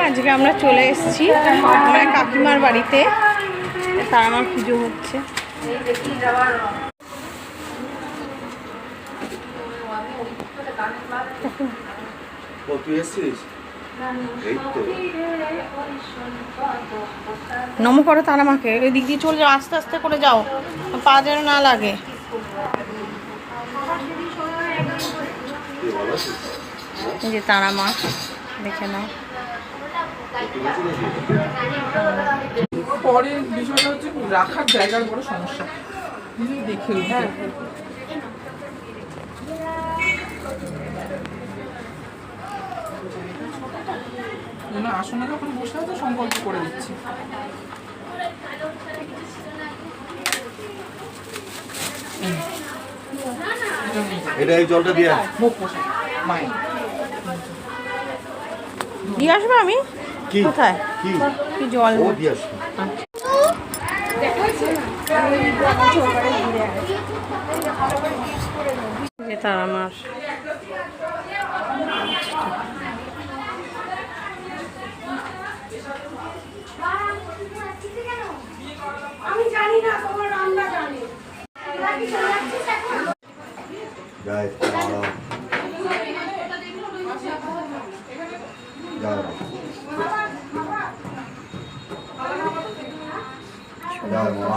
আজকে আমরা চলে এসেছি আমার কাকিমার বাড়িতে, তার আমার পুজো হচ্ছে। নমো করো তারা মাকে, ওই দিক দিয়ে চলে যাও, আস্তে আস্তে করে যাও, পা যেন না লাগে। এই যে তারা মা, দেখে নাও। পরের বিষয়টা হচ্ছে রাখার জায়গার বড় সমস্যা, দেখে আসনে যখন বসে আছে সংকল্প করে দিচ্ছি। এটা এই জলটা দিয়ে মুখ বসে মায়ের দিয়ে আসবে। আমি কোথায় কি জল দিয়ে আসবে তারা মার আমি জানি না, তোমার রান্না জানে। জয় মা জয় মা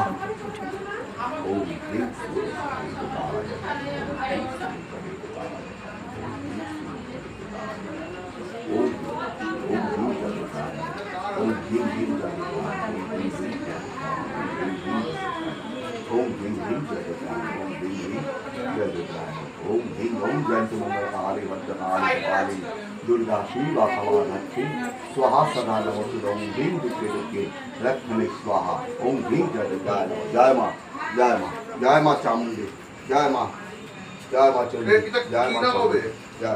दुर्गा शिवा समाधि स्वाहा सदा नमोस्तु ओम ह्रीं दुर्गे लक्ष्मी स्वाहा ओम ह्रीं जय माँ जय माँ चामुंडी जय माँ चंडी जय माँ जय